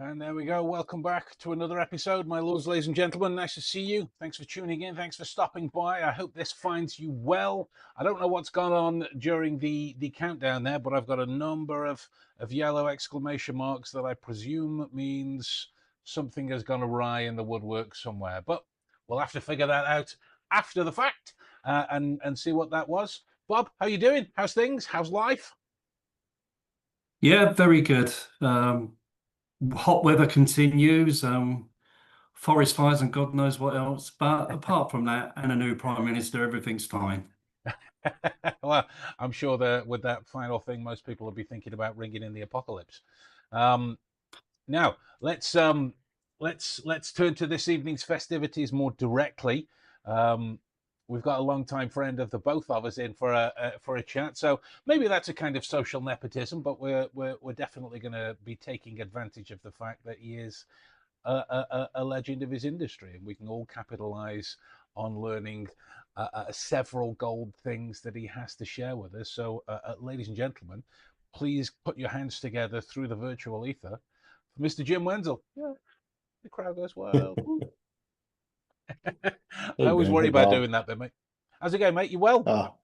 And there we go. Welcome back to another episode, my lords, ladies and gentlemen. Nice to see you. Thanks for tuning in. Thanks for stopping by. I hope this finds you well. I don't know what's gone on during the countdown there, but I've got a number of yellow exclamation marks that I presume means something has gone awry in the woodwork somewhere. But we'll have to figure that out after the fact and see what that was. Bob, how you doing? How's things? How's life? Yeah, very good. Hot weather continues, forest fires and God knows what else. But apart from that, and a new prime minister, everything's fine. Well, I'm sure that with that final thing, most people will be thinking about ringing in the apocalypse. Um, Now let's turn to this evening's festivities more directly. Um, we've got a long-time friend of the both of us in for a chat, so maybe that's a kind of social nepotism, but we're definitely going to be taking advantage of the fact that he is a legend of his industry, and we can all capitalize on learning several gold things that he has to share with us. So, ladies and gentlemen, please put your hands together through the virtual ether for Mr. Jim Wenzel. Yeah, the crowd goes wild. I Hey always Ben, worry hey about Bob. doing that bit, mate. How's it going, mate? You well?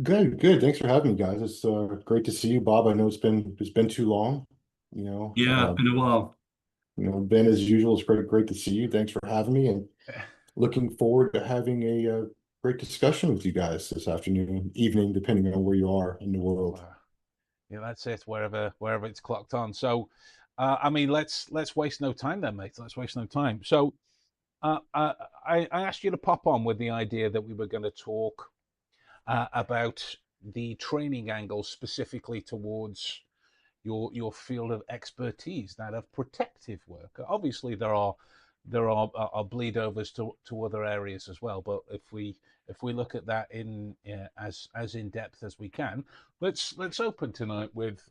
Good, good. Thanks for having me, guys. It's great to see you, Bob. I know it's been too long. You know, Yeah, uh, been a while. Ben, as usual, it's great to see you. Thanks for having me, and looking forward to having a great discussion with you guys this afternoon, evening, depending on where you are in the world. Yeah, that's it. Wherever it's clocked on. So, I mean, let's waste no time then, mate. Let's waste no time. So, I asked you to pop on with the idea that we were going to talk about the training angle specifically towards your field of expertise, that of protective work. Obviously, there are bleed overs to other areas as well. But if we look at that in as in depth as we can, let's open tonight with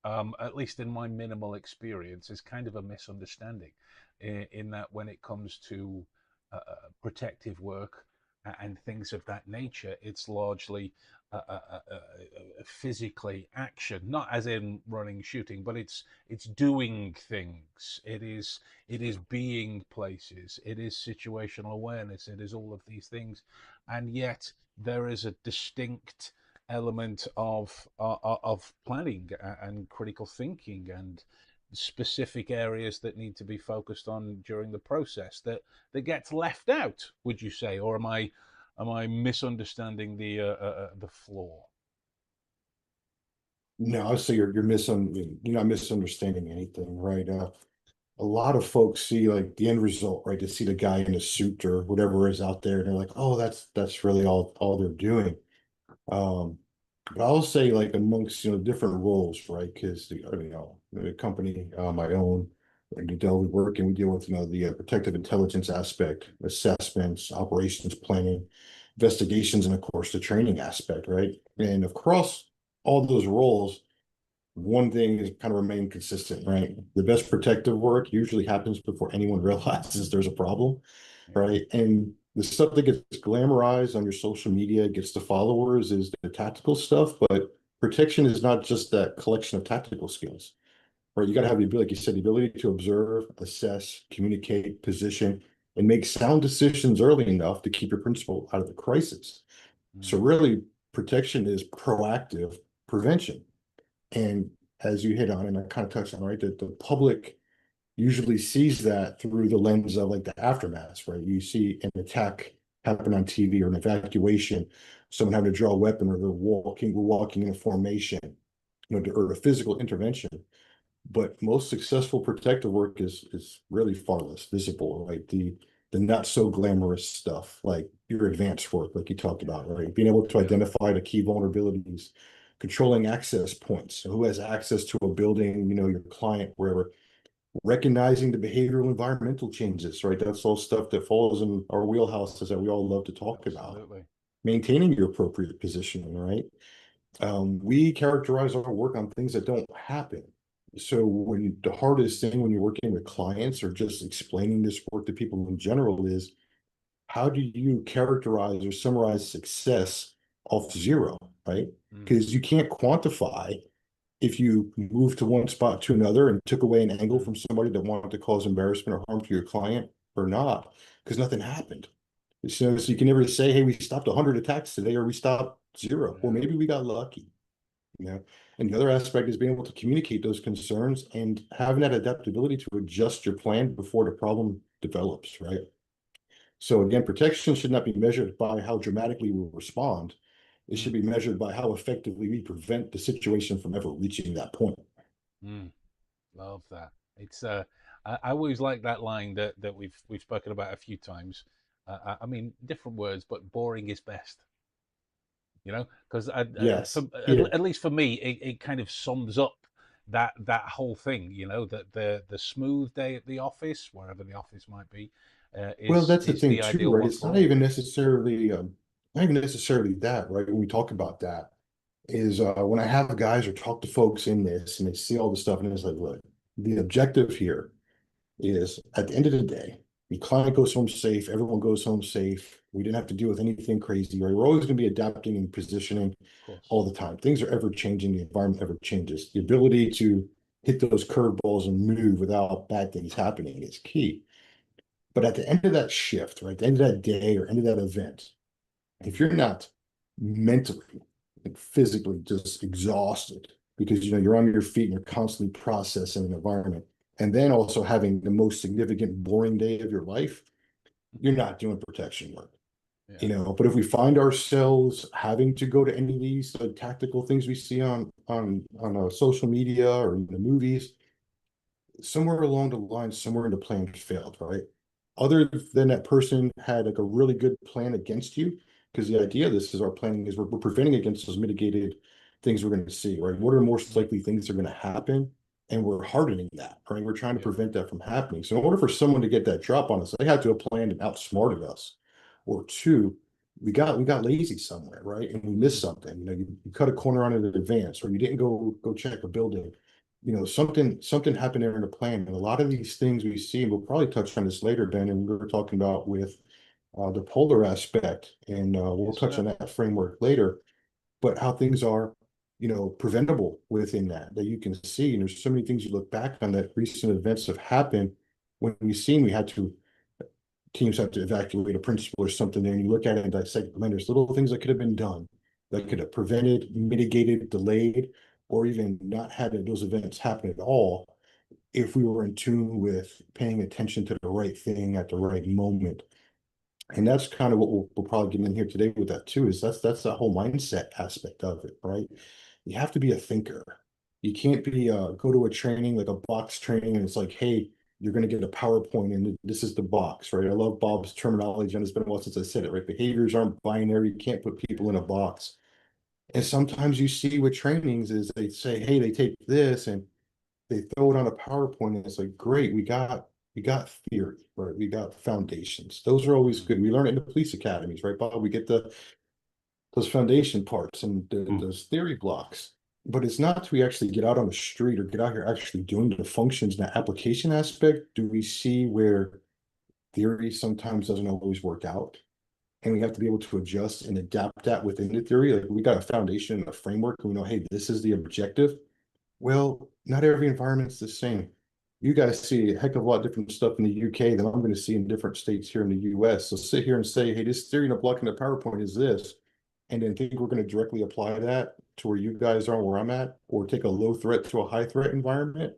at least in my minimal experience, is kind of a misunderstanding in that when it comes to protective work and things of that nature, it's largely physically action, not as in running, shooting, but it's doing things. It is being places. It is situational awareness. It is all of these things, and yet there is a distinct element of planning and critical thinking and specific areas that need to be focused on during the process that gets left out. Would you say, or am I misunderstanding the flaw? No, I say you're not misunderstanding anything, right? A lot of folks see like the end result, right? They see the guy in a suit or whatever is out there, and they're like, "Oh, that's really all they're doing." Um, but I'll say like amongst different roles, right? Because the company I own, like Dell, we work and we deal with the protective intelligence aspect, assessments, operations planning, investigations, and of course the training aspect, right? And across all those roles, one thing is kind of remain consistent, right? The best protective work usually happens before anyone realizes there's a problem, Yeah. right? And the stuff that gets glamorized on your social media, gets the followers, is the tactical stuff. But protection is not just that collection of tactical skills, right? You got to have the ability, like you said, the ability to observe, assess, communicate, position, and make sound decisions early enough to keep your principal out of the crisis. So Mm. really, protection is proactive prevention. And as you hit on, and I kind of touched on, right, that the public usually sees that through the lens of like the aftermath, right? You see an attack happen on TV or an evacuation, someone having to draw a weapon, or we're walking in a formation, or a physical intervention. But most successful protective work is really far less visible, right? The not so glamorous stuff, like your advanced work, like you talked about, right? Being able to Yeah. identify the key vulnerabilities, controlling access points, so who has access to a building, your client, wherever, recognizing the behavioral environmental changes, right? That's all stuff that falls in our wheelhouses that we all love to talk about. Absolutely. Maintaining your appropriate positioning, right? We characterize our work on things that don't happen. So when the hardest thing when you're working with clients or just explaining this work to people in general is, how do you characterize or summarize success off zero, right? Mm. Because you can't quantify if you moved to one spot to another and took away an angle Mm. from somebody that wanted to cause embarrassment or harm to your client or not, because nothing happened. So you can never say, hey, we stopped 100 attacks today or we stopped 0. Well, Yeah. maybe we got lucky, you know. And the other aspect is being able to communicate those concerns and having that adaptability to adjust your plan before the problem develops, right? So again, protection should not be measured by how dramatically we respond. It should Mm. be measured by how effectively we prevent the situation from ever reaching that point. Mm. Love that. It's I always like that line that we've spoken about a few times. I mean, different words, but boring is best. You know, because Yes. for Yeah. at least for me, it kind of sums up that whole thing. You know, that the smooth day at the office, wherever the office might be, Well, that's the is thing the too, ideal right? one It's for not all. even necessarily not even necessarily that, right? When we talk about that, is when I have guys or talk to folks in this and they see all the stuff and it's like, look, the objective here is at the end of the day, the client goes home safe, everyone goes home safe. We didn't have to deal with anything crazy, right? We're always going to be adapting and positioning Of course. all the time. Things are ever changing, the environment ever changes. The ability to hit those curveballs and move without bad things happening is key. But at the end of that shift, right, the end of that day or end of that event, if Mm. you're not mentally and physically just exhausted because you're on your feet and you're constantly processing an environment, and then also having the most significant boring day of your life, you're not doing protection work. Yeah. But if we find ourselves having to go to any of these tactical things we see on social media or in the movies, somewhere along the line, somewhere in the plan failed, right? Other than that person had like a really good plan against you, because the idea of this is our planning is we're preventing against those mitigated things we're going to see, right? What are most Mm. likely things that are going to happen? And we're hardening that, right? We're trying to Yeah. prevent that from happening. So in order for someone to get that drop on us, they had to have planned and outsmarted us. Or two, we got lazy somewhere, right? And we missed Mm. something. You cut a corner on it in advance, or you didn't go check a building. Something happened there in the plan. And a lot of these things we see, and we'll probably touch on this later, Ben, and we were talking about with the polar aspect, and we'll Yes, touch sir. on that framework later, but how things are, preventable within that you can see. And there's so many things you look back on that recent events have happened when we've seen teams have to evacuate a principal or something there, and you look at it and dissect, man, there's little things that could have been done that could Mm. have prevented, mitigated, delayed, or even not had those events happen at all if we were in tune with paying attention to the right thing at the right moment. And that's kind of what we'll probably get in here today with that too, is that's that whole mindset aspect of it, right? You have to be a thinker. You can't be go to a training like a box training and it's like, hey, you're going to get a PowerPoint and this is the box, right? I love Bob's terminology, and it's been a while since I said it, right? Behaviors aren't binary. You can't put people in a box. And sometimes you see with trainings is they say, hey, they take this and they throw it on a PowerPoint and it's like, great, we got theory, right? We got foundations. Those are always Mm. good. We learn it in the police academies, right, Bob? We get those foundation parts and Mm. those theory blocks. But it's not till we actually get out on the street or get out here actually doing the functions and the application aspect do we see where theory sometimes doesn't always work out. And we have to be able to adjust and adapt that within the theory. Like we got a foundation and a framework, and we know, hey, this is the objective. Well, not every environment's the same. You guys see a heck of a lot of different stuff in the UK than I'm going to see in different states here in the US. So sit here and say, hey, this theory in a block in the PowerPoint is this, and then think we're going to directly apply that to where you guys are, where I'm at, or take a low threat to a high threat environment.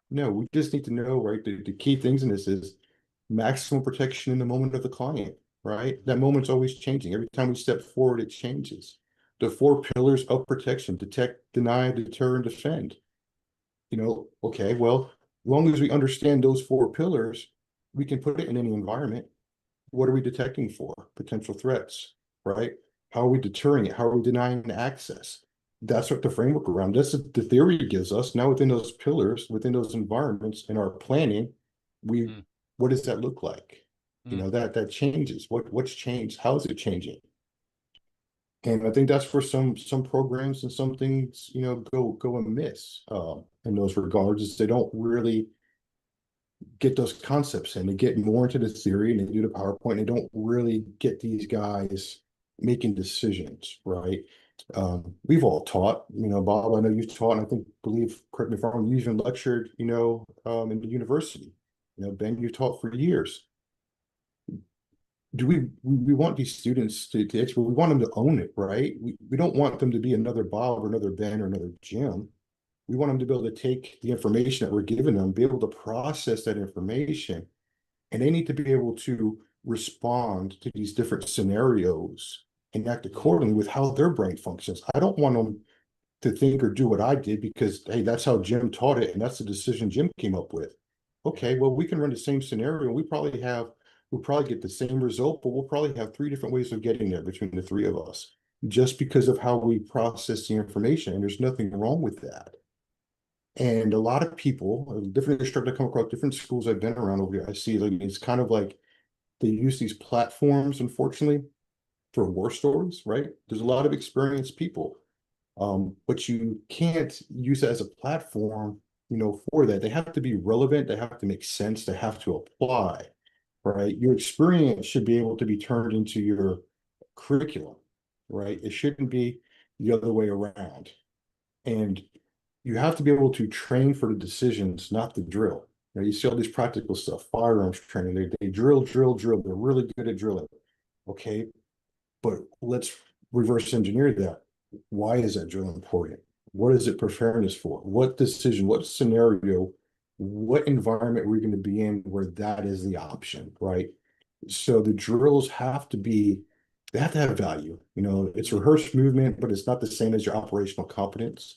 No, we just need to know, right? The key things in this is maximum protection in the moment of the client, right? That moment's always changing. Every time we step forward, it changes. The four pillars of protection: detect, deny, deter, and defend. Okay, well, as long as we understand those four pillars, we can put it in any environment. What are we detecting for? Potential threats, right? How are we deterring it? How are we denying access? That's what the framework around this, the theory gives us. Now within those pillars, within those environments, in our planning, we Mm. what does that look like? Mm. That changes. What's changed? How is it changing? And I think that's where some programs and some things, go amiss in those regards, is they don't really get those concepts in. They get more into the theory and they do the PowerPoint. And they don't really get these guys making decisions, right? We've all taught, Bob, I know you've taught, and correct me if I'm wrong, you even lectured, in the university. Ben, you've taught for years. Do we want these students to expert? We want them to own it, right? We don't want them to be another Bob or another Ben or another Jim. We want them to be able to take the information that we're giving them, be able to process that information, and they need to be able to respond to these different scenarios and act accordingly with how their brain functions. I don't want them to think or do what I did because, hey, that's how Jim taught it and that's the decision Jim came up with. Okay, well, we can run the same scenario and we'll probably get the same result, but we'll probably have three different ways of getting there between the three of us just because of how we process the information. And there's nothing wrong with that. And a lot of people, different instructors I come across, different schools I've been around over here, I see like it's kind of like they use these platforms, unfortunately, for war stories, right? There's a lot of experienced people, but you can't use it as a platform, for that. They have to be relevant, they have to make sense, they have to apply, right? Your experience should be able to be turned into your curriculum, right? It shouldn't be the other way around. And you have to be able to train for the decisions, not the drill. You see all these practical stuff, firearms training, they drill, drill, drill. They're really good at drilling. Okay, but let's reverse engineer that. Why is that drill important? What is it preparing us for? What decision, what scenario, what environment we're going to be in where that is the option, right? So the drills they have to have value. It's rehearsed movement, but it's not the same as your operational competence.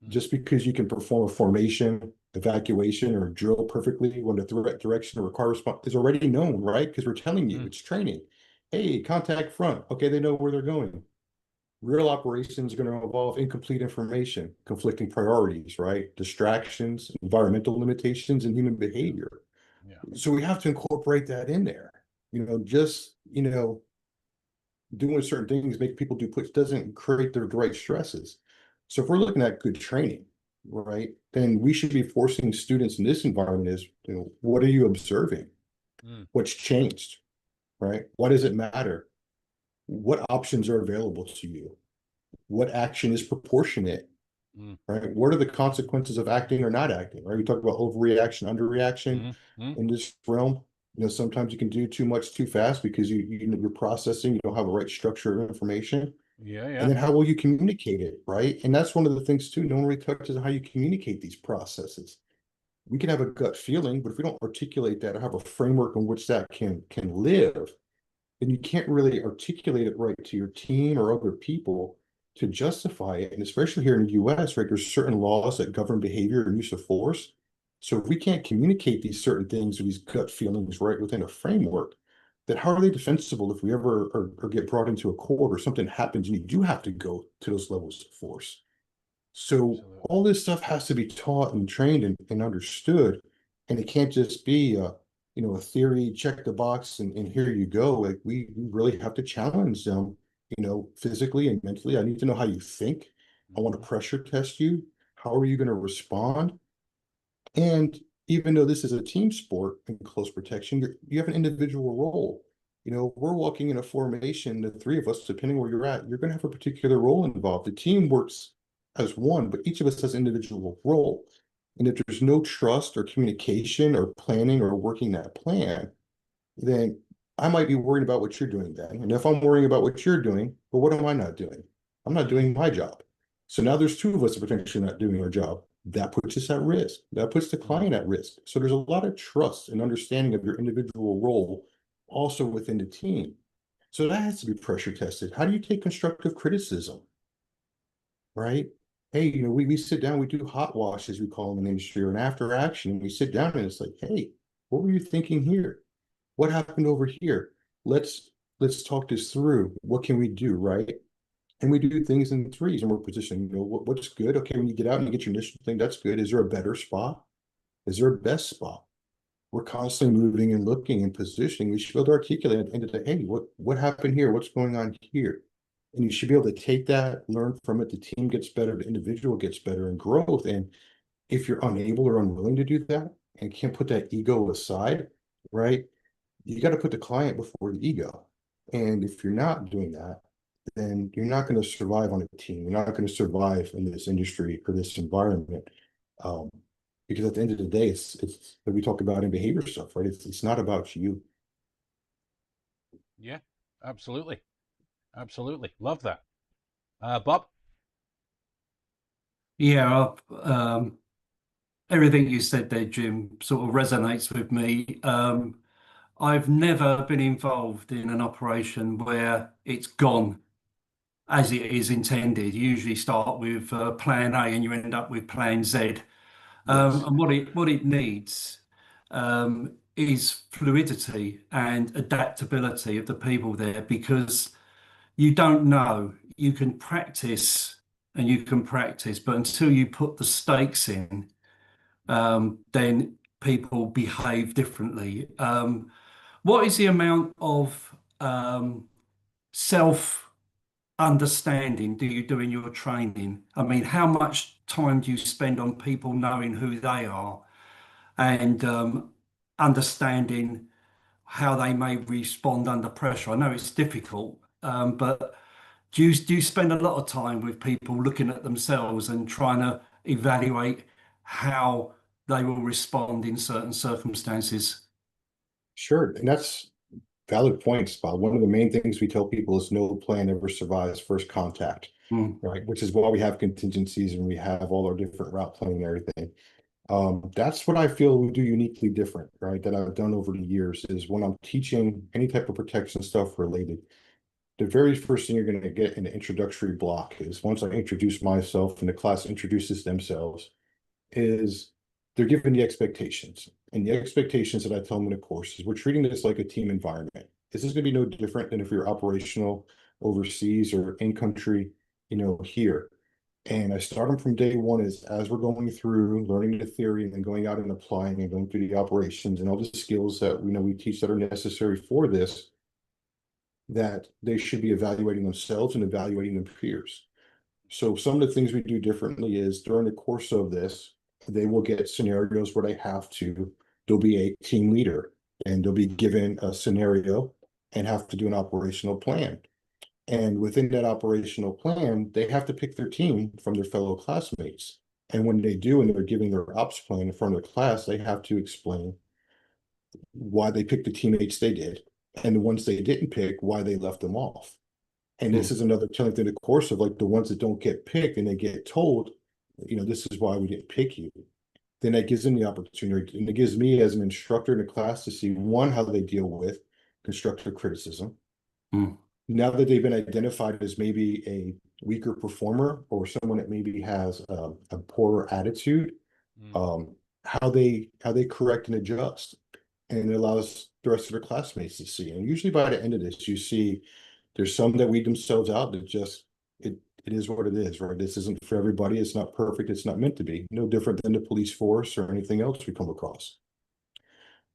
Just because you can perform a formation, evacuation, or drill perfectly when the threat direction or required response is already known, right? Because we're telling you, it's training. Hey, contact front. Okay, they know where they're going. Real operations are going to involve incomplete information, conflicting priorities, right? Distractions, environmental limitations, and human behavior. Yeah. So we have to incorporate that in there. Doing certain things, make people do push doesn't create the right stresses. So if we're looking at good training, right, then we should be forcing students in this environment is, what are you observing? What's changed, right? Why does it matter? What options are available to you? What action is proportionate, right? What are the consequences of acting or not acting, right? We talk about overreaction, underreaction in this realm. Sometimes you can do too much too fast because you're processing, you don't have the right structure of information. Yeah. And then how will you communicate it, right? And that's one of the things too, no one really touches on how you communicate these processes. We can have a gut feeling, but if we don't articulate that or have a framework in which that can live, then you can't really articulate it right to your team or other people to justify it. And especially here in the US, right, there's certain laws that govern behavior and use of force. So if we can't communicate these certain things or these gut feelings right within a framework, then how are they defensible if we ever or get brought into a court or something happens and you do have to go to those levels of force? So Absolutely. all this stuff has to be taught and trained and understood. And it can't just be a theory, check the box and here you go. Like we really have to challenge them, physically and mentally. I need to know how you think. I want to pressure test you. How are you going to respond? And even though this is a team sport and close protection, you have an individual role. We're walking in a formation, the three of us, depending where you're at, you're going to have a particular role involved. The team works as one, but each of us has an individual role. And if there's no trust or communication or planning or working that plan, then I might be worried about what you're doing then. And if I'm worrying about what you're doing, well, what am I not doing? I'm not doing my job. So now there's two of us potentially not doing our job. That puts us at risk. That puts the client at risk. So there's a lot of trust and understanding of your individual role also within the team. So that has to be pressure tested. How do you take constructive criticism? Right? Hey, we sit down, we do hot wash, as we call them in the industry, or an after action. We sit down and it's like, hey, what were you thinking here? What happened over here? Let's talk this through. What can we do, right? And we do things in threes and we're positioned, what's good? Okay, when you get out and you get your initial thing, that's good. Is there a better spot? Is there a best spot? We're constantly moving and looking and positioning. We should be able to articulate at the end of the day, hey, what happened here? What's going on here? And you should be able to take that, learn from it. The team gets better, the individual gets better and growth. And if you're unable or unwilling to do that and can't put that ego aside, right? You got to put the client before the ego. And if you're not doing that, then you're not going to survive on a team. You're not going to survive in this industry or this environment. Um, because at the end of the day, it's like we talk about in behavior stuff, right? It's not about you. Yeah, absolutely. Absolutely. Love that. Bob? Yeah, everything you said there, Jim, sort of resonates with me. I've never been involved in an operation where it's gone as it is intended. You usually start with plan A and you end up with plan Z. Yes. And what it needs is fluidity and adaptability of the people there, because you don't know. You can practice and you can practice, but until you put the stakes in, then people behave differently. What is the amount of self understanding do you do in your training? I mean, how much time do you spend on people knowing who they are and understanding how they may respond under pressure? I know it's difficult, but do you spend a lot of time with people looking at themselves and trying to evaluate how they will respond in certain circumstances? Sure. And that's valid points, Bob. One of the main things we tell people is no plan ever survives first contact, Mm, right? Which is why we have contingencies and we have all our different route planning and everything. That's what I feel we do uniquely different, right? That I've done over the years is when I'm teaching any type of protection stuff related, the very first thing you're going to get in the introductory block is once I introduce myself and the class introduces themselves, is they're given the expectations. And the expectations that I tell them in the course is we're treating this like a team environment. This is going to be no different than if you're operational overseas or in country, here. And I start them from day one as we're going through learning the theory and then going out and applying and going through the operations and all the skills that we teach that are necessary for this, that they should be evaluating themselves and evaluating their peers. So some of the things we do differently is during the course of this, they will get scenarios where there'll be a team leader and they'll be given a scenario and have to do an operational plan. And within that operational plan, they have to pick their team from their fellow classmates. And when they do, and they're giving their ops plan in front of the class, they have to explain why they picked the teammates they did. And the ones they didn't pick, why they left them off. And this mm, is another telling through the course of like the ones that don't get picked and they get told, this is why we didn't pick you. Then that gives them the opportunity, and it gives me as an instructor in a class to see one, how they deal with constructive criticism. mm, Now that they've been identified as maybe a weaker performer or someone that maybe has a poorer attitude, Mm. how they correct and adjust, and it allows the rest of their classmates to see. And usually by the end of this, you see there's some that weed themselves out that just it is what it is, right? This isn't for everybody. It's not perfect. It's not meant to be. No different than the police force or anything else we come across.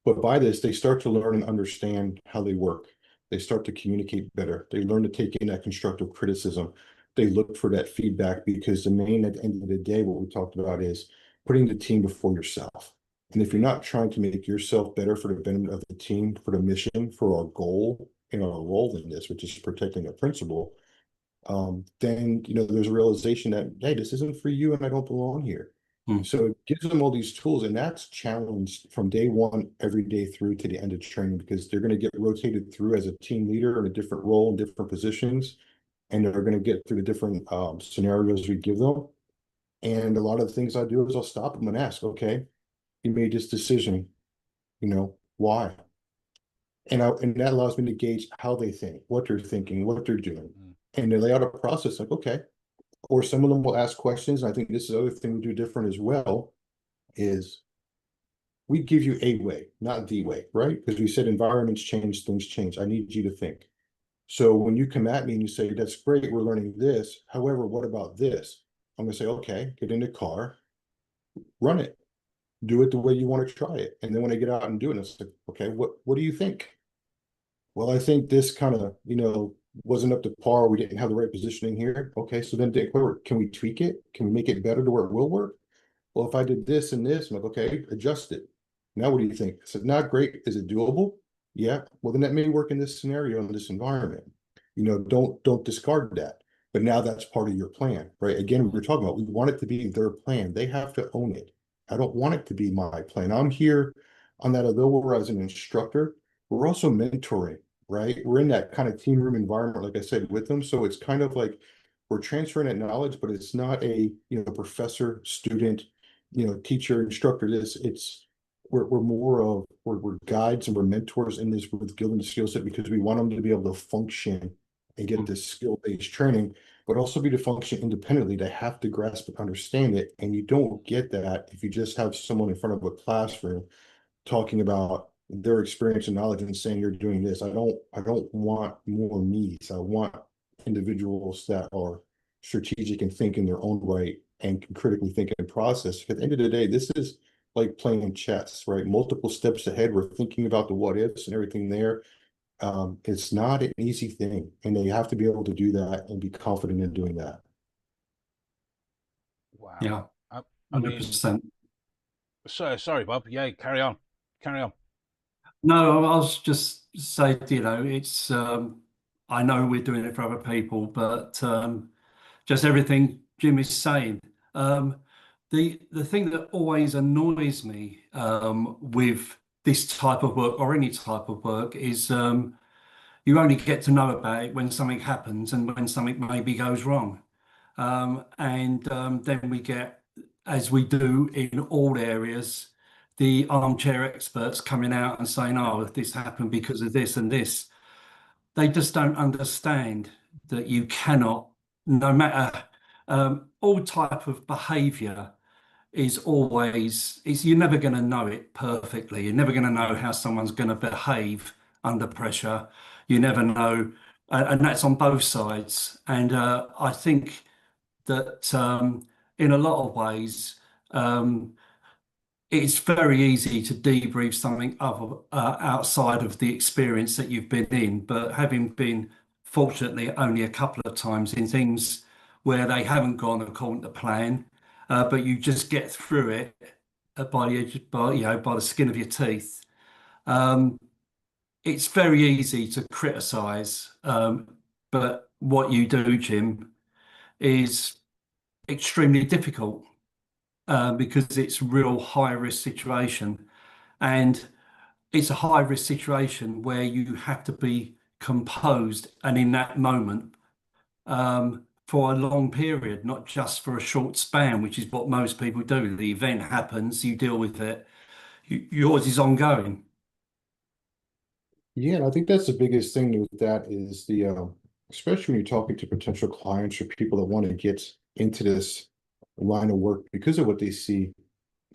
But by this, they start to learn and understand how they work. They start to communicate better. They learn to take in that constructive criticism. They look for that feedback because at the end of the day, what we talked about is putting the team before yourself. And if you're not trying to make yourself better for the benefit of the team, for the mission, for our goal and our role in this, which is protecting a principle, then there's a realization that, hey, this isn't for you and I don't belong here. mm, So it gives them all these tools, and that's challenged from day one every day through to the end of training, because they're going to get rotated through as a team leader in a different role in different positions, and they're going to get through the different scenarios we give them. And a lot of the things I do is I'll stop them and ask, okay, you made this decision, why? And that allows me to gauge how they think, what they're thinking, what they're doing. Mm. And they lay out a process like, okay. Or some of them will ask questions. I think this is the other thing we do different as well, is we give you a way, not the way, right? Because we said environments change, things change. I need you to think. So when you come at me and you say, that's great, we're learning this. However, what about this? I'm going to say, okay, get in the car, run it, do it the way you want to try it. And then when I get out and do it, it's like, okay, what do you think? Well, I think this kind of, wasn't up to par. We didn't have the right positioning here. Okay, so then can we tweak it? Can we make it better to where it will work? Well, if I did this and this, I'm like, okay, adjust it. Now, what do you think? I said, not great. Is it doable? Yeah. Well, then that may work in this scenario, in this environment. don't discard that. But now that's part of your plan, right? Again, we were talking about, we want it to be their plan. They have to own it. I don't want it to be my plan. I'm here on that, although we're as an instructor, we're also mentoring, right? We're in that kind of team room environment, like I said, with them. So it's kind of like we're transferring that knowledge, but it's not a, professor, student, teacher, instructor. We're more of, we're guides and we're mentors in this with giving the skill set, because we want them to be able to function and get this skill-based training, but also be to function independently. They have to grasp and understand it. And you don't get that if you just have someone in front of a classroom talking about their experience and knowledge and saying you're doing this. I don't want more me's. I want individuals that are strategic and think in their own right and can critically think and process. At the end of the day, this is like playing chess, right? Multiple steps ahead. We're thinking about the what ifs and everything there. It's not an easy thing, and they have to be able to do that and be confident in doing that. Wow. Yeah, I mean, 100%. sorry, Bob. Yeah, carry on. Carry on. No, I was just saying, it's I know we're doing it for other people, but just everything Jim is saying. The thing that always annoys me with this type of work or any type of work is you only get to know about it when something happens and when something maybe goes wrong. And then we get, as we do in all areas, the armchair experts coming out and saying, oh, this happened because of this and this. They just don't understand that you cannot, no matter all type of behavior is always, you're never going to know it perfectly. You're never going to know how someone's going to behave under pressure. You never know. And that's on both sides. And I think that in a lot of ways, it's very easy to debrief something other, outside of the experience that you've been in. But having been fortunately only a couple of times in things where they haven't gone according to plan, but you just get through it by the edge, by the skin of your teeth. Um, it's very easy to criticize, but what you do, Jim, is extremely difficult because it's a real high risk situation. And it's a high risk situation where you have to be composed and in that moment for a long period, not just for a short span, which is what most people do. The event happens, you deal with it. Yours is ongoing. Yeah, and I think that's the biggest thing with that is especially when you're talking to potential clients or people that want to get into this line of work because of what they see,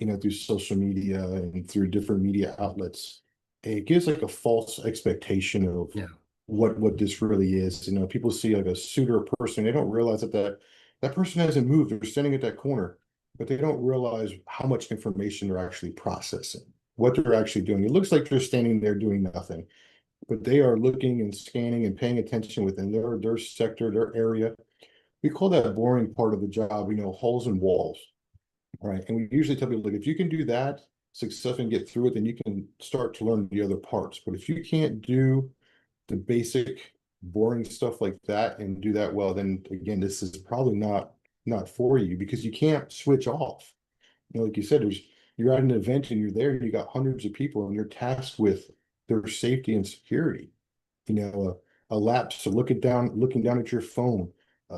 through social media and through different media outlets. It gives like a false expectation of Yeah. what this really is. People see like a suit or a person, they don't realize that person hasn't moved. They're standing at that corner, but they don't realize how much information they're actually processing, what they're actually doing. It looks like they're standing there doing nothing, but they are looking and scanning and paying attention within their sector, their area. We call that boring part of the job, holes in walls. Right. And we usually tell people, like, if you can do that successfully and get through it, then you can start to learn the other parts. But if you can't do the basic boring stuff like that and do that well, then again, this is probably not for you, because you can't switch off. Like you said, you're at an event and you're there and you got hundreds of people and you're tasked with their safety and security. A lapse, so looking down at your phone,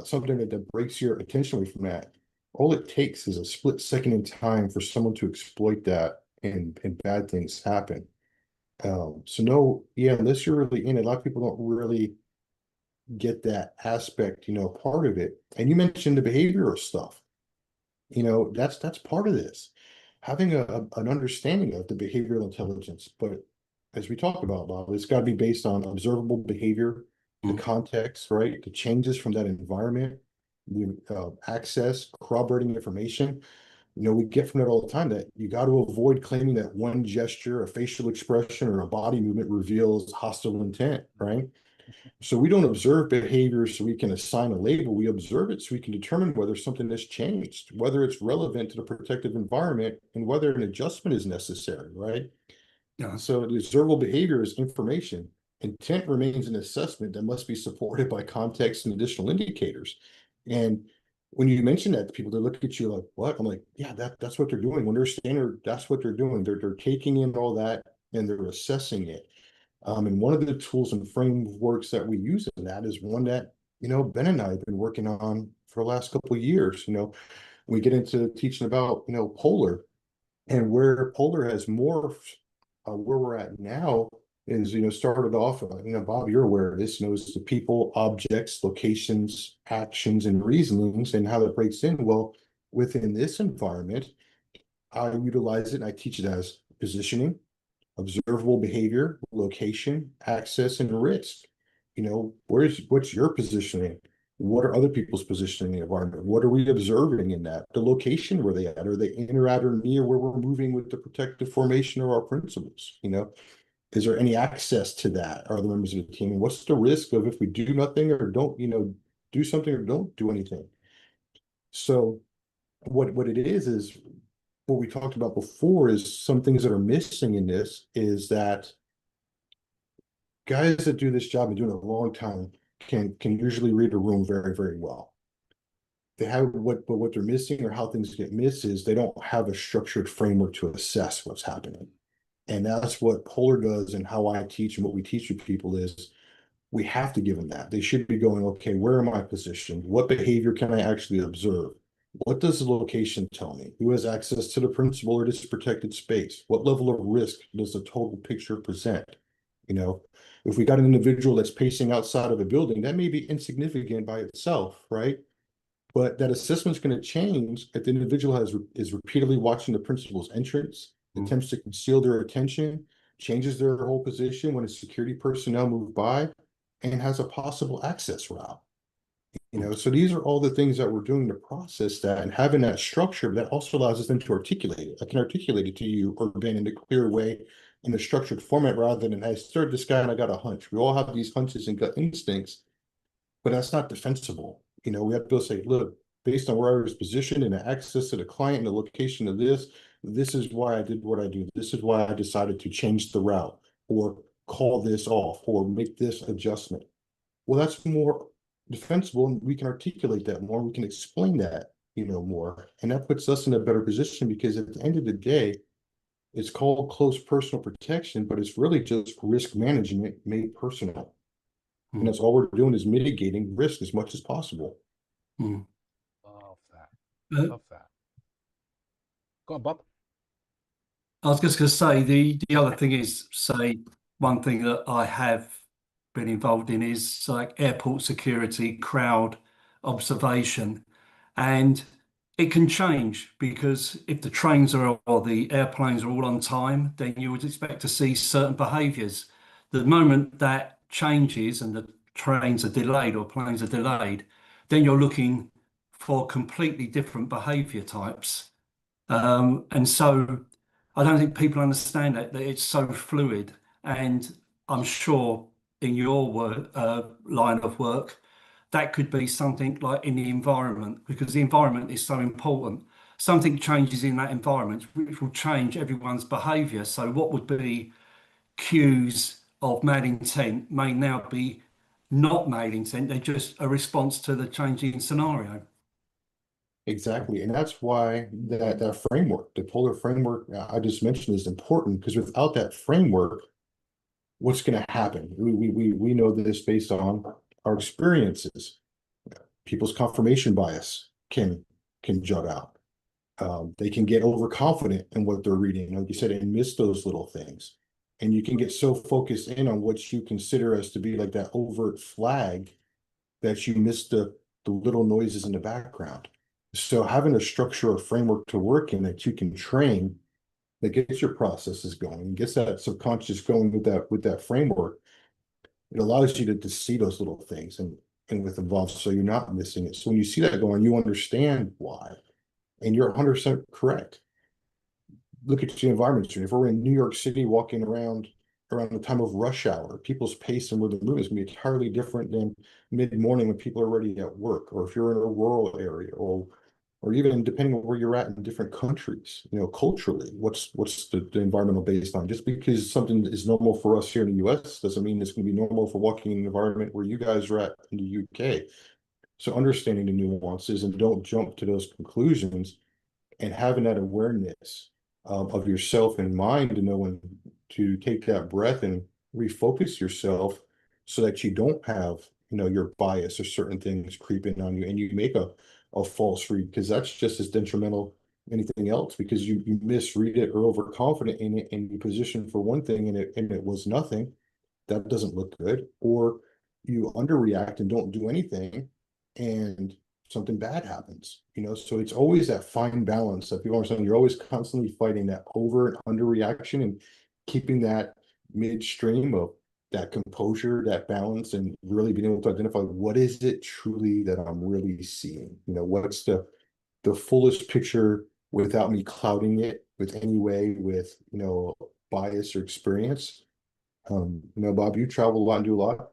something that breaks your attention away from that. All it takes is a split second in time for someone to exploit that, and bad things happen. So no, yeah, unless you're really in it, a lot of people don't really get that aspect, part of it. And you mentioned the behavioral stuff. That's part of this. Having an understanding of the behavioral intelligence, but as we talked about, Bob, it's got to be based on observable behavior, the Mm. context, right? The changes from that environment, the access, corroborating information. We get from that all the time that you got to avoid claiming that one gesture, a facial expression, or a body movement reveals hostile intent, right? So we don't observe behavior so we can assign a label. We observe it so we can determine whether something has changed, whether it's relevant to the protective environment, and whether an adjustment is necessary, right? Yeah. So the observable behavior is information. Intent remains an assessment that must be supported by context and additional indicators. And when you mention that to people, they look at you like, what? I'm like, yeah, that's what they're doing. When they're standard, that's what they're doing. They're taking in all that and they're assessing it. And one of the tools and frameworks that we use in that is one that, Ben and I have been working on for the last couple of years. We get into teaching about, polar, and where polar has morphed, where we're at now is, started off, Bob, you're aware of this, is the people, objects, locations, actions, and reasonings, and how that breaks in. Well, within this environment, I utilize it and I teach it as positioning, observable behavior, location, access, and risk. What's your positioning? What are other people's positioning in the environment? What are we observing in that? The location where they at? Are they in or at or near where we're moving with the protective formation or our principles? Is there any access to that? Are the members of the team? And what's the risk of if we do nothing or don't, do something or don't do anything? So what it is what we talked about before is some things that are missing in this is that guys that do this job and doing it a long time can usually read a room very, very well. They have but what they're missing or how things get missed is they don't have a structured framework to assess what's happening. And that's what Polar does and how I teach and what we teach to people is we have to give them that. They should be going, okay, where am I positioned? What behavior can I actually observe? What does the location tell me? Who has access to the principal or this protected space? What level of risk does the total picture present? If we got an individual that's pacing outside of a building, that may be insignificant by itself, right? But that assessment is going to change if the individual is repeatedly watching the principal's entrance, attempts to conceal their attention, changes their whole position when a security personnel move by, and has a possible access route. So these are all the things that we're doing to process that, and having that structure that also allows us then to articulate it. I can articulate it to you or Ben in a clear way in a structured format rather than I stirred this guy and I got a hunch. We all have these hunches and gut instincts, but that's not defensible. We have to be able to say, look, based on where I was positioned and the access to the client and the location of this is why I did what I do. This is why I decided to change the route or call this off or make this adjustment. Well, that's more defensible and we can articulate that more. We can explain that, more. And that puts us in a better position because at the end of the day, it's called close personal protection, but it's really just risk management made personal. And that's all we're doing is mitigating risk as much as possible. Love that. Love that. Go on, Bob. I was just going to say the other thing is, say, one thing that I have been involved in is like airport security, crowd observation, and it can change because if the trains are or the airplanes are all on time, then you would expect to see certain behaviours. The moment that changes and the trains are delayed or planes are delayed, then you're looking for completely different behaviour types. And so I don't think people understand that it's so fluid. And I'm sure in your work, line of work, that could be something like in the environment, because the environment is so important. Something changes in that environment, which will change everyone's behaviour. So what would be cues of mad intent may now be not mad intent. They're just a response to the changing scenario. Exactly. And that's why that framework, the polar framework I just mentioned is important because without that framework, what's going to happen? We know this based on our experiences. People's confirmation bias can jut out. They can get overconfident in what they're reading, like you said, and miss those little things. And you can get so focused in on what you consider as to be like that overt flag that you miss the little noises in the background. So having a structure or framework to work in that you can train that gets your processes going, gets that subconscious going with that framework, it allows you to see those little things and with involved so you're not missing it. So when you see that going, you understand why. And you're 100% correct. Look at the environment. If we're in New York City walking around the time of rush hour, people's pace and where they're moving is going to be entirely different than mid-morning when people are already at work, or if you're in a rural area, or or even depending on where you're at in different countries, culturally, what's the environmental baseline? Just because something is normal for us here in the US doesn't mean it's going to be normal for walking in an environment where you guys are at in the UK. So understanding the nuances and don't jump to those conclusions, and having that awareness of yourself and mind to know when to take that breath and refocus yourself so that you don't have, your bias or certain things creeping on you and you make a false read, because that's just as detrimental anything else, because you misread it or overconfident in it and you position for one thing and it was nothing. That doesn't look good. Or you underreact and don't do anything and something bad happens, so it's always that fine balance that people are saying. You're always constantly fighting that over and under reaction and keeping that midstream of that composure, that balance, and really being able to identify what is it truly that I'm really seeing. What's the fullest picture without me clouding it with any way with bias or experience. Bob, you travel a lot and do a lot.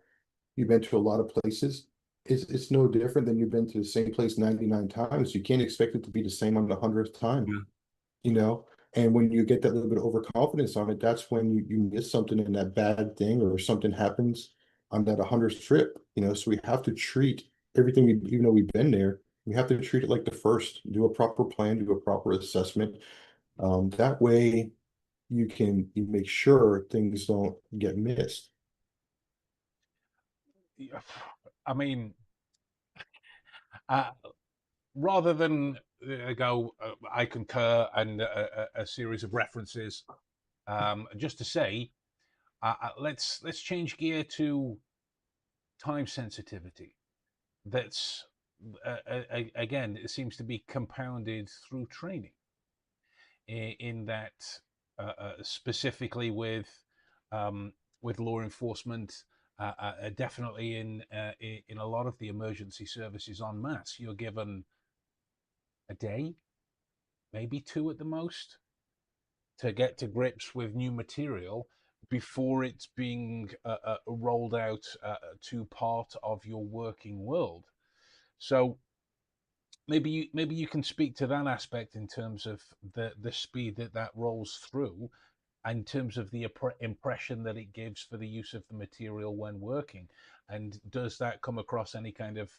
You've been to a lot of places. It's no different than you've been to the same place 99 times. You can't expect it to be the same on the 100th time, Yeah. you know? And when you get that little bit of overconfidence on it, that's when you miss something and that bad thing or something happens on that 100th trip, So we have to treat everything, even though we've been there, we have to treat it like the first, do a proper plan, do a proper assessment. That way you make sure things don't get missed. I mean, uh, rather than go, I concur, and a series of references, just to say, let's change gear to time sensitivity. That's again, it seems to be compounded through training. In that, specifically with law enforcement, definitely in a lot of the emergency services en masse, you're given a day, maybe two at the most, to get to grips with new material before it's being rolled out to part of your working world. So maybe you can speak to that aspect in terms of the speed that rolls through, in terms of the impression that it gives for the use of the material when working, and does that come across any kind of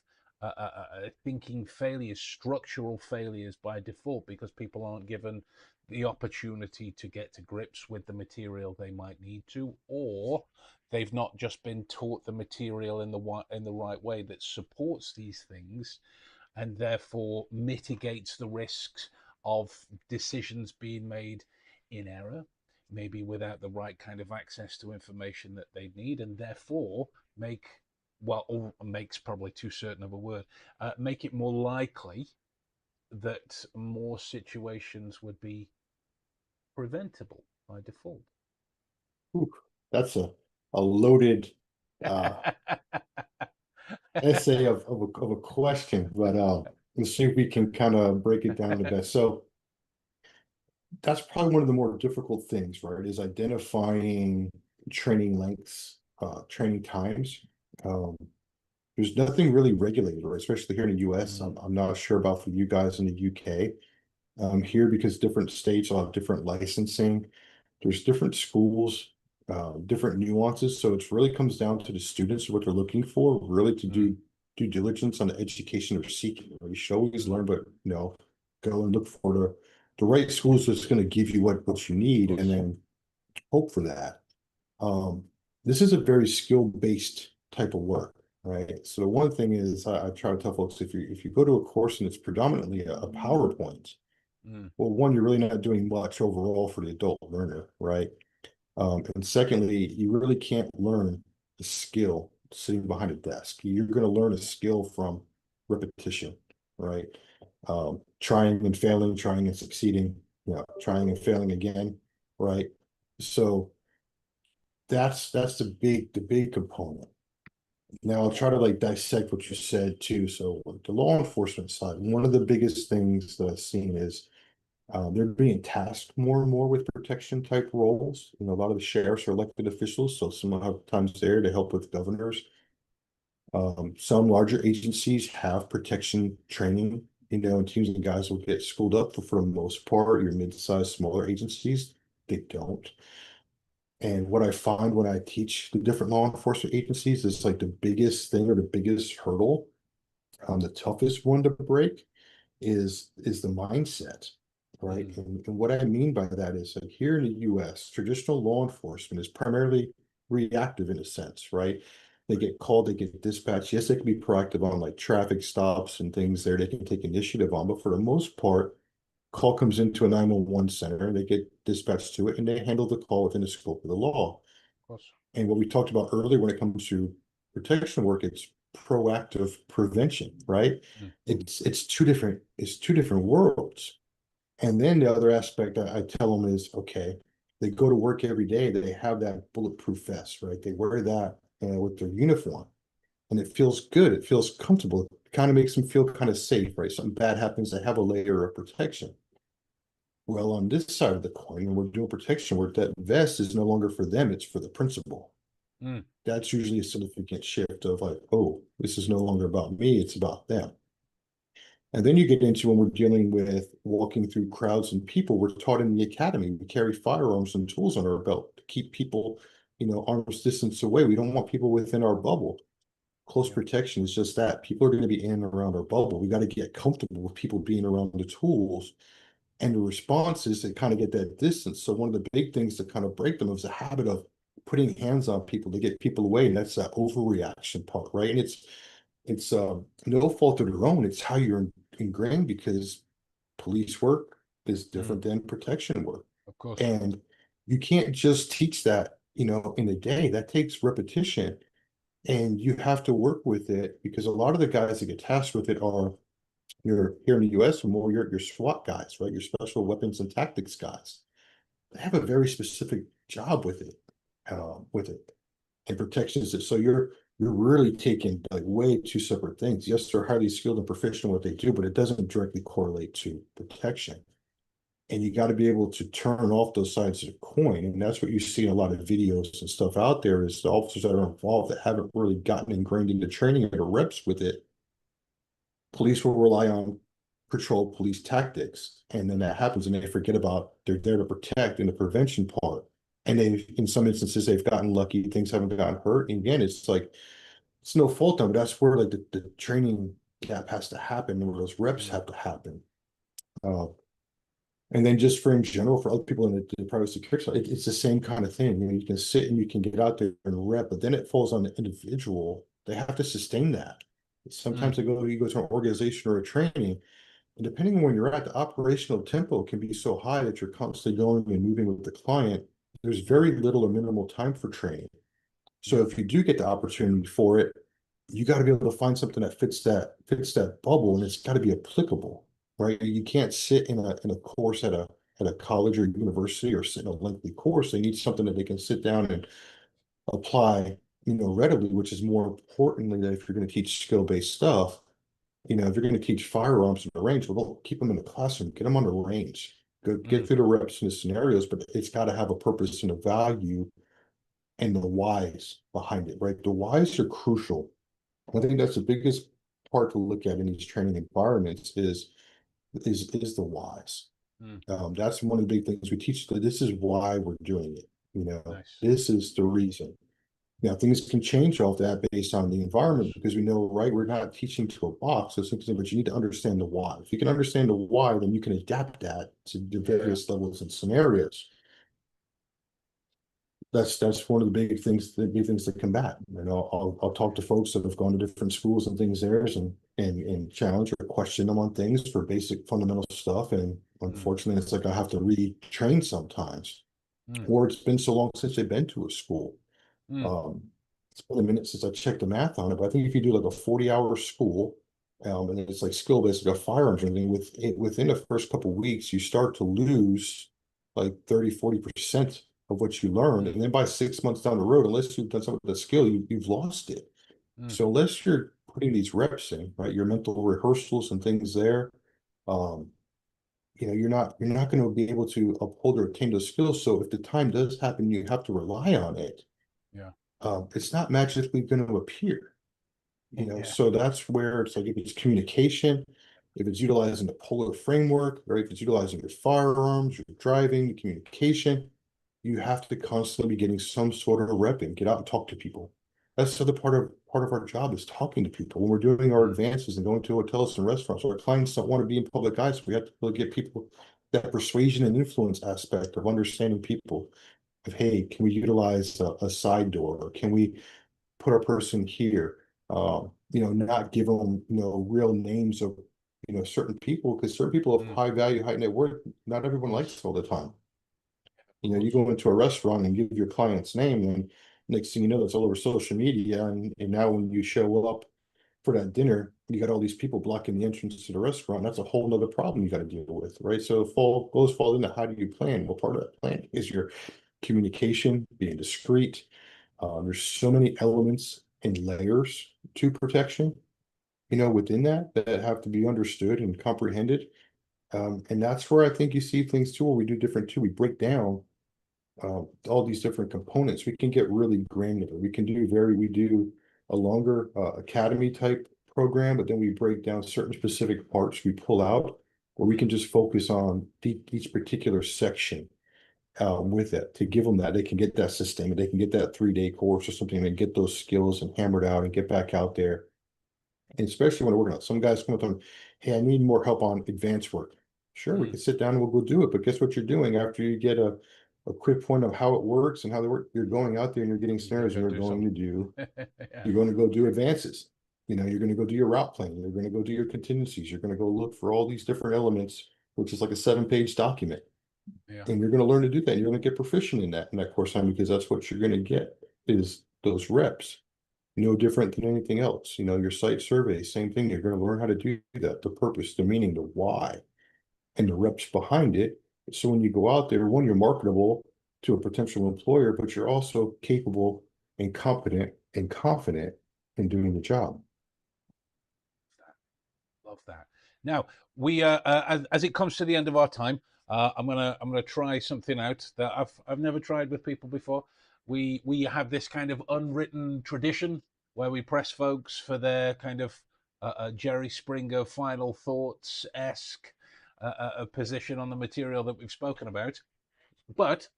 thinking failures, structural failures by default, because people aren't given the opportunity to get to grips with the material they might need to, or they've not just been taught the material in the right way that supports these things, and therefore mitigates the risks of decisions being made in error, maybe without the right kind of access to information that they need, and therefore or makes probably too certain of a word, make it more likely that more situations would be preventable by default. Ooh, that's a loaded essay of a question, but let's see if we can kind of break it down to best. So that's probably one of the more difficult things, right? Is identifying training lengths, training times. Um, there's nothing really regulated, right? Especially here in the US. I'm not sure about for you guys in the UK. Here, because different states will have different licensing. There's different schools, different nuances. So it really comes down to the students, what they're looking for, really to do due diligence on the education they're seeking. Right? You should always learn, but go and look for the right schools that's going to give you what you need, and then hope for that. This is a very skill-based type of work, right? So one thing is I try to tell folks, if you go to a course and it's predominantly a PowerPoint, well, one, you're really not doing much overall for the adult learner, right? And secondly, you really can't learn the skill sitting behind a desk. You're going to learn a skill from repetition, right? Trying and failing, trying and succeeding, trying and failing again, right? So that's the big component. Now I'll try to like dissect what you said too. So the law enforcement side, one of the biggest things that I've seen is they're being tasked more and more with protection type roles. A lot of the sheriffs are elected officials, so sometimes there to help with governors. Some larger agencies have protection training and teams and guys will get schooled up, but for the most part, your mid-sized, smaller agencies, they don't. And what I find when I teach the different law enforcement agencies is like the biggest thing or the biggest hurdle, the toughest one to break is the mindset, right? And what I mean by that is like here in the US, traditional law enforcement is primarily reactive in a sense, right? They get called, they get dispatched. Yes, they can be proactive on like traffic stops and things there. They can take initiative on, but for the most part, call comes into a 911 center, they get dispatched to it, and they handle the call within the scope of the law. Of course. And what we talked about earlier when it comes to protection work, it's proactive prevention, right? It's two different worlds. And then the other aspect I tell them is, okay, they go to work every day, they have that bulletproof vest, right? They wear that with their uniform, and it feels good, it feels comfortable, it kind of makes them feel kind of safe, right? Something bad happens, they have a layer of protection. Well, on this side of the coin, when we're doing protection work, that vest is no longer for them, it's for the principal. That's usually a significant shift of like, oh, this is no longer about me, it's about them. And then you get into when we're dealing with walking through crowds and people, we're taught in the academy, we carry firearms and tools on our belt to keep people, arm's distance away. We don't want people within our bubble. Close protection is just that. People are going to be in and around our bubble. We got to get comfortable with people being around the tools. And the response is to kind of get that distance. So one of the big things to kind of break them is a habit of putting hands on people to get people away. And that's that overreaction part, right? And it's no fault of their own. It's how you're ingrained, because police work is different than protection work. Of course. And you can't just teach that, in a day. That takes repetition. And you have to work with it, because a lot of the guys that get tasked with it are here in the US are more your SWAT guys, right? Your special weapons and tactics guys. They have a very specific job with it, and protections. So you're really taking like way two separate things. Yes, they're highly skilled and proficient in what they do, but it doesn't directly correlate to protection. And you got to be able to turn off those sides of the coin. And that's what you see in a lot of videos and stuff out there, is the officers that are involved that haven't really gotten ingrained into training or reps with it. Police will rely on patrol police tactics, and then that happens and they forget about they're there to protect in the prevention part. And then in some instances they've gotten lucky, things haven't gotten hurt. And again, it's like it's no fault of them, but that's where like the training gap has to happen, and where those reps have to happen. And then just for in general, for other people in the private security side, it's the same kind of thing. You can sit and you can get out there and rep, but then it falls on the individual. They have to sustain that. Sometimes you go to an organization or a training, and depending on where you're at, the operational tempo can be so high that you're constantly going and moving with the client. There's very little or minimal time for training. So if you do get the opportunity for it, you got to be able to find something that fits that bubble, and it's got to be applicable, right? You can't sit in a course at a college or university, or sit in a lengthy course. They need something that they can sit down and apply, readily, which is more importantly that if you're going to teach skill-based stuff, if you're going to teach firearms in the range, well, don't keep them in the classroom, get them on the range, go get through the reps and the scenarios, but it's got to have a purpose and a value and the whys behind it, right? The whys are crucial. I think that's the biggest part to look at in these training environments is the whys. That's one of the big things we teach, that this is why we're doing it. Nice. This is the reason. Now, things can change off that based on the environment, because we know, right, we're not teaching to a box, so something, but you need to understand the why. If you can understand the why, then you can adapt that to the various levels and scenarios. That's one of the big things to combat. I'll talk to folks that have gone to different schools and things there, and challenge or question them on things for basic fundamental stuff. And unfortunately, it's like I have to retrain sometimes, or it's been so long since they've been to a school. It's been a minute since I checked the math on it, but I think if you do like a 40-hour school, and it's like skill based, like a firearms or anything, within the first couple of weeks, you start to lose like 30–40% of what you learned. And then by 6 months down the road, unless you've done some of the skill, you've lost it. So unless you're putting these reps in, right, your mental rehearsals and things there, you're not going to be able to uphold or attain those skills. So if the time does happen, you have to rely on it. It's not magically going to appear. So that's where it's like, if it's communication, if it's utilizing the polar framework, right? If it's utilizing your firearms, your driving, communication, you have to constantly be getting some sort of rep in, get out and talk to people. That's the other part of our job is talking to people. When we're doing our advances and going to hotels and restaurants, our clients don't want to be in public eyes. So we have to really get people that persuasion and influence aspect of understanding people. Of, hey, can we utilize a side door? Or can we put our person here? Not give them, real names of, certain people, because certain people of high value, high net worth, not everyone likes all the time. You go into a restaurant and give your client's name, and next thing you know, it's all over social media. And now when you show up for that dinner, you got all these people blocking the entrance to the restaurant. That's a whole nother problem you got to deal with, right? So those fall into how do you plan? Well, part of that plan is your communication, being discreet. There's so many elements and layers to protection, within that have to be understood and comprehended. And that's where I think you see things too, where we do different too. We break down all these different components. We can get really granular. We do a longer academy type program, but then we break down certain specific parts we pull out, where we can just focus on each particular section with it to give them that. They can get that sustainment. They can get that 3-day course or something and get those skills and hammered out and get back out there. And especially when we're working out, some guys come up to them, hey, I need more help on advanced work. Sure, we can sit down and we'll go do it. But guess what you're doing after you get a quick point of how it works and how they work? You're going out there and you're getting snares, and you're going to go do advances. You're going to go do your route planning. You're going to go do your contingencies. You're going to go look for all these different elements, which is like a 7-page document. Yeah. And you're going to learn to do that. You're going to get proficient in that course time, because that's what you're going to get is those reps. No different than anything else. Your site survey, same thing. You're going to learn how to do that, the purpose, the meaning, the why, and the reps behind it. So when you go out there, one, you're marketable to a potential employer, but you're also capable and competent and confident in doing the job. Love that. Now we, as it comes to the end of our time, I'm gonna try something out that I've never tried with people before. We have this kind of unwritten tradition where we press folks for their kind of Jerry Springer final thoughts esque position on the material that we've spoken about. But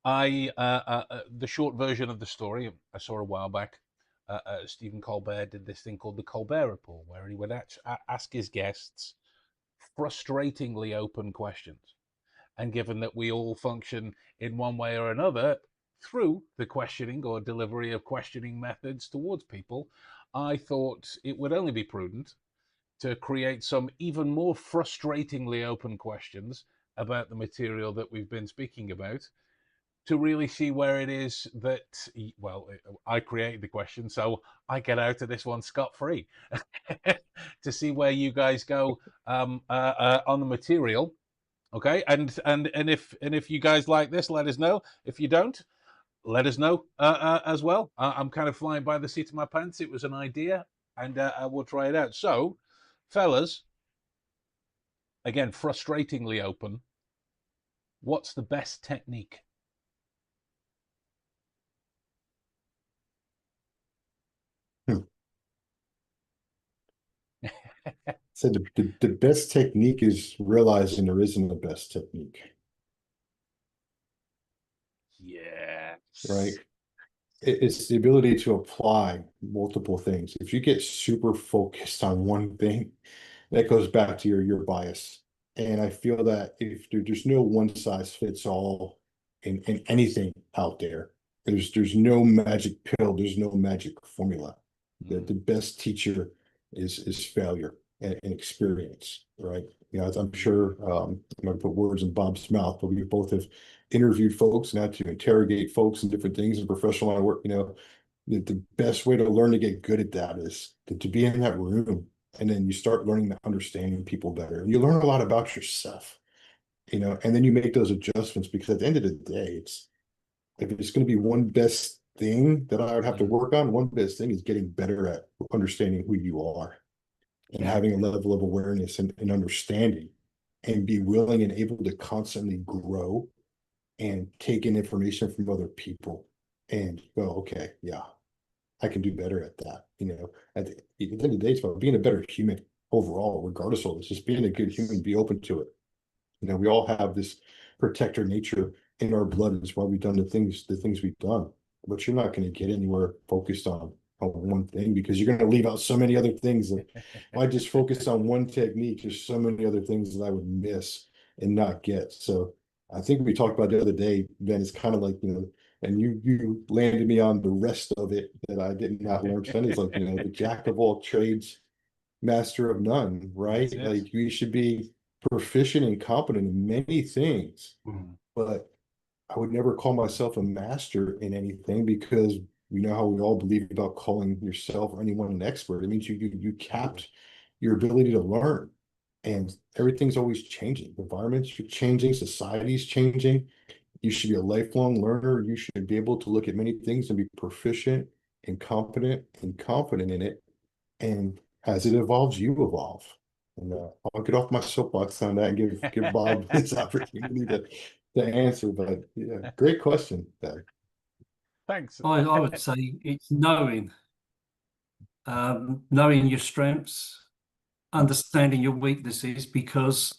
the short version of the story I saw a while back. Stephen Colbert did this thing called the Colbert Report, where he would ask his guests frustratingly open questions. And given that we all function in one way or another through the questioning or delivery of questioning methods towards people, I thought it would only be prudent to create some even more frustratingly open questions about the material that we've been speaking about, to really see where it is that, well, I created the question, so I get out of this one scot-free. To see where you guys go on the material. Okay, and if you guys like this, let us know. If you don't, let us know as well. I'm kind of flying by the seat of my pants. It was an idea, and we'll try it out. So, fellas, again, frustratingly open. What's the best technique? So the best technique is realizing there isn't a best technique. Yes. Right? It's the ability to apply multiple things. If you get super focused on one thing, that goes back to your bias. And I feel that if there's no one size fits all in anything out there, there's no magic pill, there's no magic formula. The best teacher is failure and experience, right? I'm sure I'm going to put words in Bob's mouth, but we both have interviewed folks and had to interrogate folks and different things in professional line of work. The best way to learn to get good at that is to be in that room, and then you start learning to understanding people better. You learn a lot about yourself, and then you make those adjustments, because at the end of the day, if it's going to be one best thing that I would have to work on, one best thing is getting better at understanding who you are and having a level of awareness and understanding, and be willing and able to constantly grow and take in information from other people and go, okay, yeah, I can do better at that. At the end of the day, it's about being a better human. overall, regardless of this, just being a good human, be open to it. You know, we all have this protector nature in our blood. It's why we've done the things we've done. But you're not going to get anywhere focused on one thing, because you're going to leave out so many other things. That if I just focus on one technique, there's so many other things that I would miss and not get. So I think we talked about the other day, Ben, it's kind of like, you know, and you landed me on the rest of it that I did not learn. So it's like, you know, the jack of all trades, master of none, right? Like you should be proficient and competent in many things, but I would never call myself a master in anything, because you know how we all believe about calling yourself or anyone an expert. It means you capped your ability to learn, and everything's always changing. Environments are changing, society's changing. You should be a lifelong learner. You should be able to look at many things and be proficient and competent and confident in it. And as it evolves, you evolve. And I'll get off my soapbox on that and give Bob his opportunity to answer. But yeah, great question, Ben. Thanks. I would say it's knowing your strengths, understanding your weaknesses, because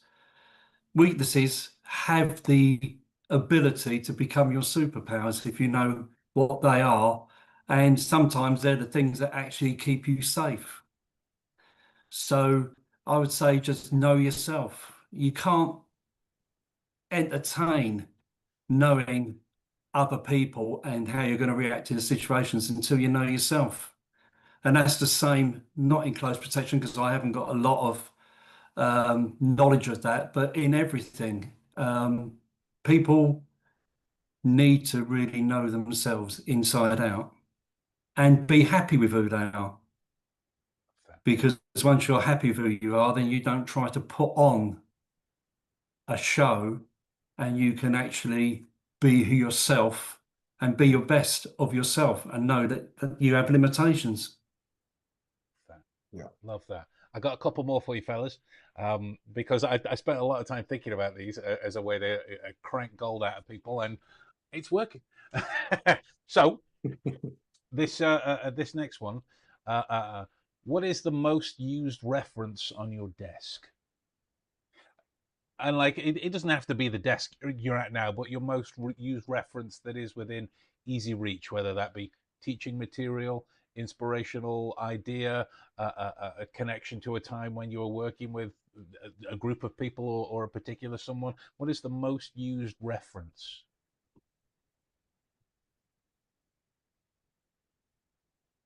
weaknesses have the ability to become your superpowers if you know what they are. And sometimes they're the things that actually keep you safe. So I would say just know yourself. You can't entertain knowing other people and how you're going to react to the situations until you know yourself. And that's the same, not in close protection, because I haven't got a lot of knowledge of that, but in everything. People need to really know themselves inside out and be happy with who they are. Because once you're happy with who you are, then you don't try to put on a show, and you can actually be yourself and be your best of yourself and know that you have limitations. Yeah. Love that. I got a couple more for you, fellas, because I spent a lot of time thinking about these as a way to crank gold out of people, and it's working. So this next one, what is the most used reference on your desk? And like, it doesn't have to be the desk you're at now, but your most used reference that is within easy reach, whether that be teaching material, inspirational idea, a connection to a time when you were working with a group of people, or a particular someone. What is the most used reference?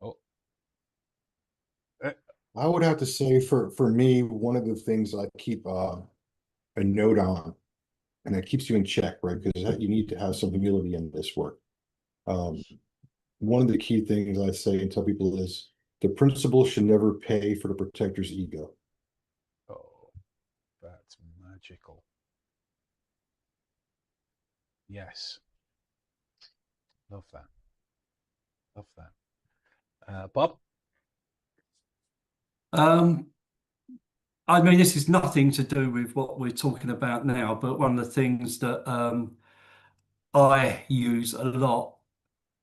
Oh, I would have to say for me, one of the things I keep a note on, and it keeps you in check, right? Because you need to have some humility in this work. One of the key things I say and tell people is the principal should never pay for the protector's ego. oh, that's magical. Yes, love that. Love that. Bob? I mean, this is nothing to do with what we're talking about now, but one of the things that I use a lot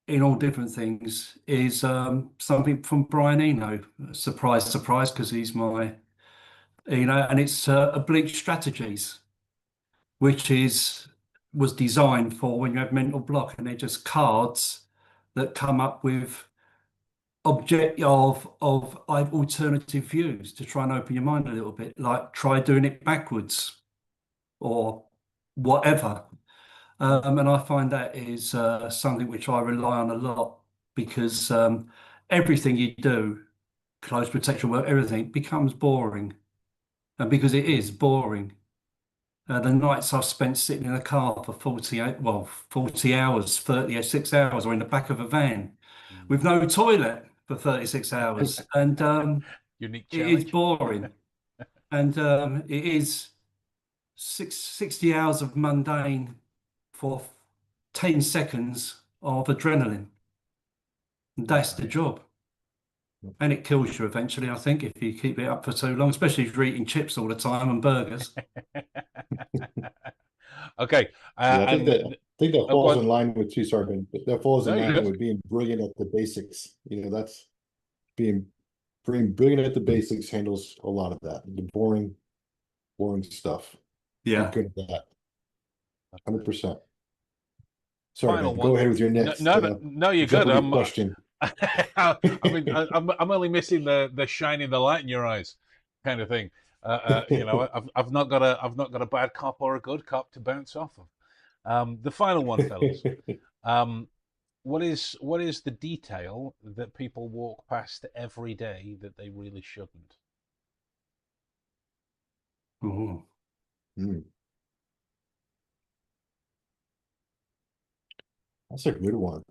in all different things is something from Brian Eno. Surprise, surprise, because he's my, and it's oblique strategies, which was designed for when you have mental block, and they're just cards that come up with alternative views to try and open your mind a little bit, like try doing it backwards or whatever. And I find that is something which I rely on a lot, because everything you do, close protection work, everything becomes boring. And because it is boring, the nights I've spent sitting in a car for 40 hours, 36 hours, or in the back of a van with no toilet for 36 hours. And Unique it is challenge. boring. And it is 60 hours of mundane for 10 seconds of adrenaline. And that's the job. And it kills you eventually, I think, if you keep it up for too long, especially if you're eating chips all the time and burgers. Okay. Yeah, I think that oh, go falls on. in line with too, sorry, Ben, but that falls No, in you're line good. with being brilliant at the basics. You know, that's being Brilliant at the basics handles a lot of that. The boring stuff. I'm Yeah. good at that. 100%. Sorry, Final man. one. Go ahead with your No, next no, no, you're good. Jeopardy question. I mean, I'm only missing the shining the light in your eyes, kind of thing. I've not got a bad cop or a good cop to bounce off of. The final one, fellas. What is the detail that people walk past every day that they really shouldn't? Ooh. That's a good one.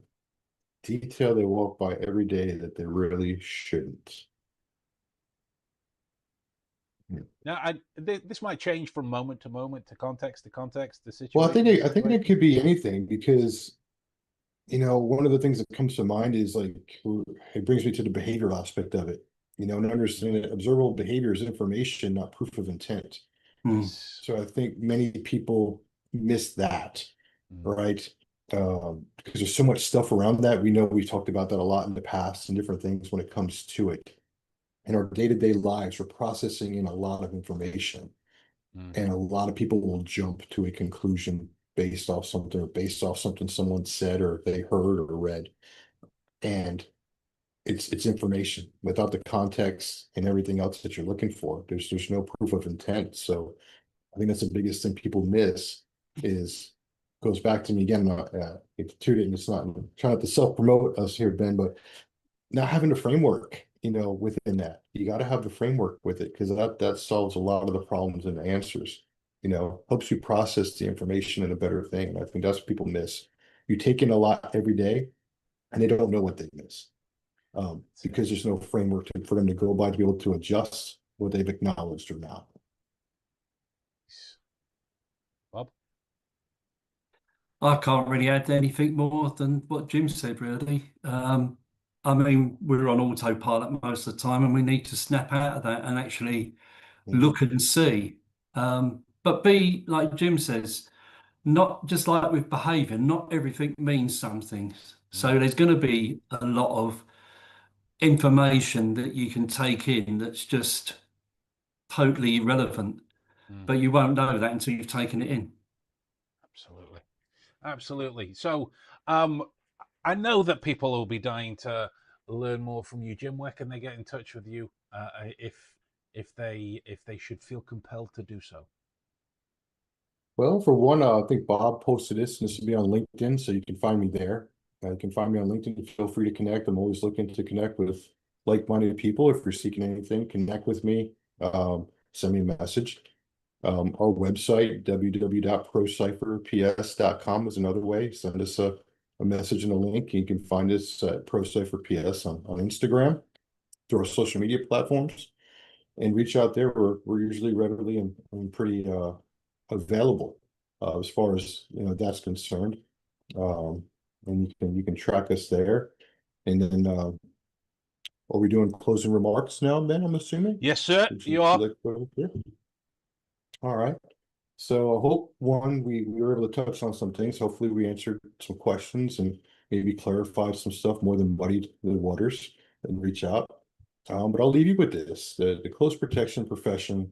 Detail they walk by every day that they really shouldn't. Now, this might change from moment to moment, to context, the Well, situation to I think it situation. could be anything because, one of the things that comes to mind is it brings me to the behavioral aspect of it, and understanding that observable behavior is information, not proof of intent. Mm. Yes. So I think many people miss that, Mm, right? Because there's so much stuff around that. We know we've talked about that a lot in the past and different things when it comes to it. In our day-to-day lives, we're processing in a lot of information. mm, And a lot of people will jump to a conclusion based off something or based off something someone said or they heard or read. And it's information without the context and everything else that you're looking for. There's no proof of intent. So I think that's the biggest thing people miss is goes back to me again. It's tooted and it's not I'm trying not to self-promote us here, Ben, but not having a framework, within that. You got to have the framework with it because that solves a lot of the problems and the answers, helps you process the information in a better thing. And I think that's what people miss. You take in a lot every day and they don't know what they miss. that's it. Because there's no framework for them to go by to be able to adjust what they've acknowledged or not. Yes. Bob? I can't really add anything more than what Jim said, really. I mean, we're on autopilot most of the time, and we need to snap out of that and actually Mhm. look and see. But be, like Jim says, not just like with behavior, not everything means something. So Mm, there's going to be a lot of information that you can take in that's just totally irrelevant, mm, but you won't know that until you've taken it in. absolutely. Absolutely. So, um, I know that people will be dying to learn more from you, Jim. Where can they get in touch with you if they should feel compelled to do so? Well, for one, I think Bob posted this, and this will be on LinkedIn, so you can find me there. You can find me on LinkedIn. Feel free to connect. I'm always looking to connect with like-minded people. If you're seeking anything, connect with me. Send me a message. Our website, www.procipherps.com is another way. Send us a message and a link. You can find us at ProCipherPS on Instagram through our social media platforms and reach out there. We're usually readily and pretty available as far as that's concerned. Um, and you can track us there. And then are we doing closing remarks now, Ben, I'm assuming? Yes, sir. You Would you are. like to go here? All right. So I hope one, we were able to touch on some things. Hopefully we answered some questions and maybe clarified some stuff more than muddied the waters and reach out. But I'll leave you with this. The close protection profession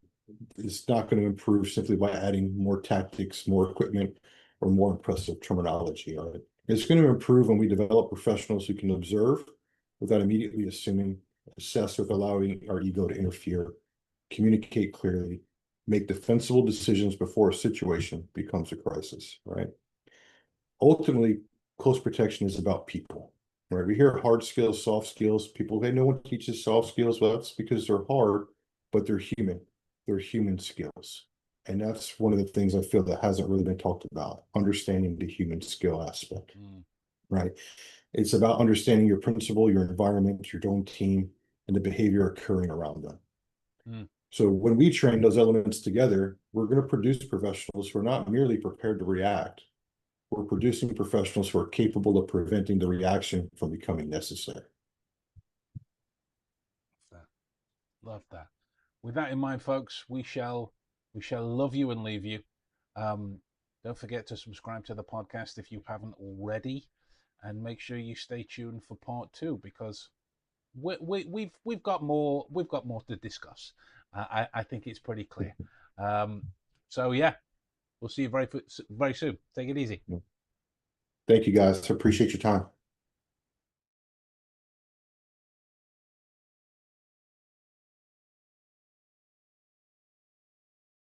is not going to improve simply by adding more tactics, more equipment, or more impressive terminology. All right. It's going to improve when we develop professionals who can observe without immediately assuming, assess with allowing our ego to interfere, communicate clearly, make defensible decisions before a situation becomes a crisis, right? Ultimately, close protection is about people, right? We hear hard skills, soft skills. People, hey, no one teaches soft skills. Well, that's because they're hard, but they're human. They're human skills. And that's one of the things I feel that hasn't really been talked about, understanding the human skill aspect, Mm, right? It's about understanding your principal, your environment, your own team, and the behavior occurring around them. mm, So when we train those elements together, we're going to produce professionals who are not merely prepared to react. We're producing professionals who are capable of preventing the reaction from becoming necessary. love that. Love that. With that in mind, folks, we shall love you and leave you. Um, don't forget to subscribe to the podcast if you haven't already, and make sure you stay tuned for part two because we've got more to discuss. I think it's pretty clear. So yeah, we'll see you very soon. Take it easy. Thank you guys. I appreciate your time.